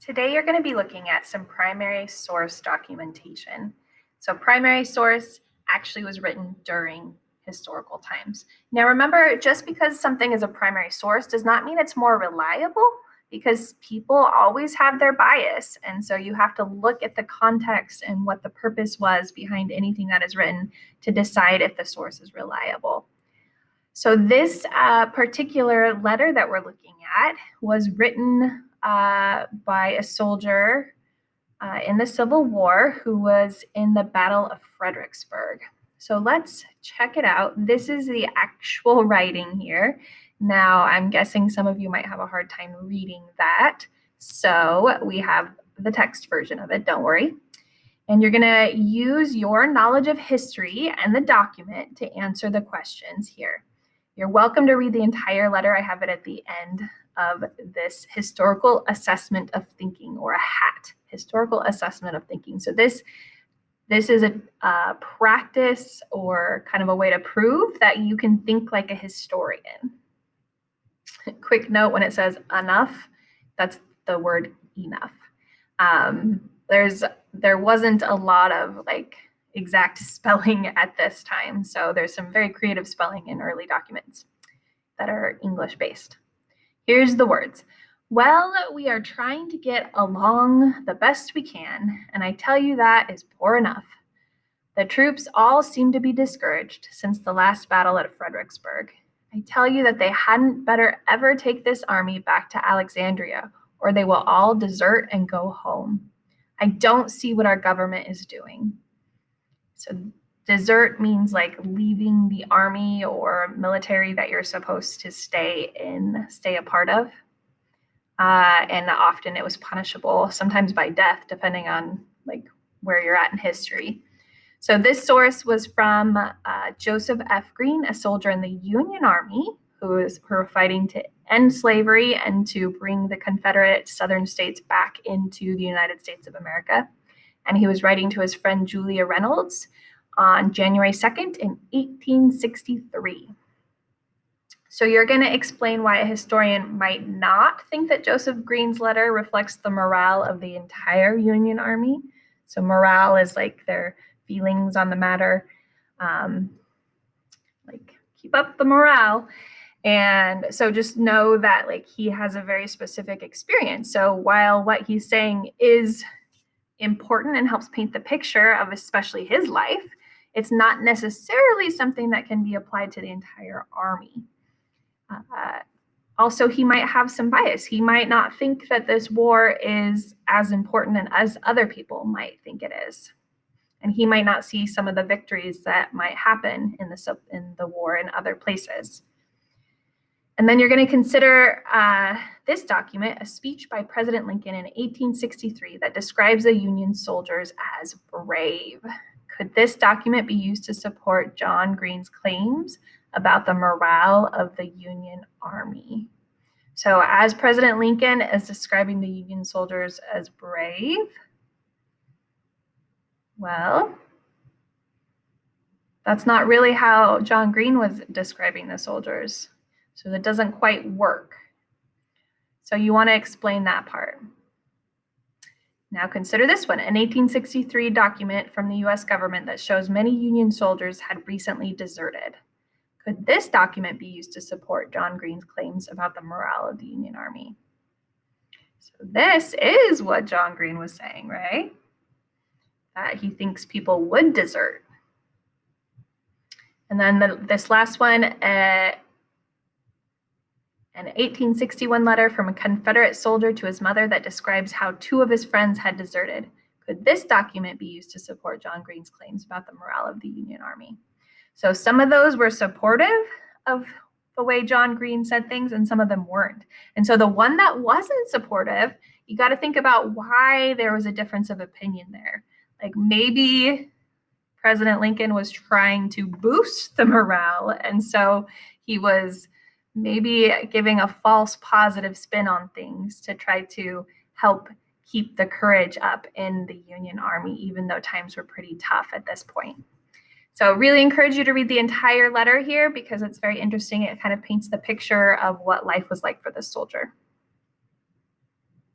Today you're going to be looking at some primary source documentation. So primary source actually was written during historical times. Now remember, just because something is a primary source does not mean it's more reliable, because people always have their bias. And so you have to look at the context and what the purpose was behind anything that is written to decide if the source is reliable. So this particular letter that we're looking at was written by a soldier in the Civil War who was in the Battle of Fredericksburg. So let's check it out. This is the actual writing here. Now, I'm guessing some of you might have a hard time reading that. So we have the text version of it, don't worry. And you're going to use your knowledge of history and the document to answer the questions here. You're welcome to read the entire letter. I have it at the end of this historical assessment of thinking, or a HAT, historical assessment of thinking. So this is a practice, or kind of a way to prove that you can think like a historian. Quick note, when it says enough, that's the word enough. There wasn't a lot of exact spelling at this time. So there's some very creative spelling in early documents that are English based. Here's the words. Well, we are trying to get along the best we can, and I tell you that is poor enough. The troops all seem to be discouraged since the last battle at Fredericksburg. I tell you that they hadn't better ever take this army back to Alexandria, or they will all desert and go home. I don't see what our government is doing. So desert means leaving the army or military that you're supposed to stay a part of. And often it was punishable, sometimes by death, depending on where you're at in history. So this source was from Joseph F. Green, a soldier in the Union Army who were fighting to end slavery and to bring the Confederate Southern states back into the United States of America. And he was writing to his friend Julia Reynolds on January 2nd in 1863. So you're going to explain why a historian might not think that Joseph Green's letter reflects the morale of the entire Union Army. So morale is their feelings on the matter, keep up the morale. And so just know that he has a very specific experience. So while what he's saying is important and helps paint the picture of especially his life, it's not necessarily something that can be applied to the entire army. Also, he might have some bias. He might not think that this war is as important as other people might think it is. And he might not see some of the victories that might happen in the war in other places. And then you're going to consider this document, a speech by President Lincoln in 1863 that describes the Union soldiers as brave. Could this document be used to support John Green's claims about the morale of the Union Army? So as President Lincoln is describing the Union soldiers as brave, well, that's not really how John Green was describing the soldiers. So that doesn't quite work. So you want to explain that part. Now consider this one, an 1863 document from the U.S. government that shows many Union soldiers had recently deserted. Could this document be used to support John Green's claims about the morale of the Union Army? So this is what John Green was saying, right? That he thinks people would desert. And then this last one, an 1861 letter from a Confederate soldier to his mother that describes how 2 of his friends had deserted. Could this document be used to support John Green's claims about the morale of the Union Army? So some of those were supportive of the way John Green said things, and some of them weren't. And so the one that wasn't supportive, you got to think about why there was a difference of opinion there. Maybe President Lincoln was trying to boost the morale, and so he was maybe giving a false positive spin on things to try to help keep the courage up in the Union Army, even though times were pretty tough at this point. So really encourage you to read the entire letter here because it's very interesting. It kind of paints the picture of what life was like for this soldier.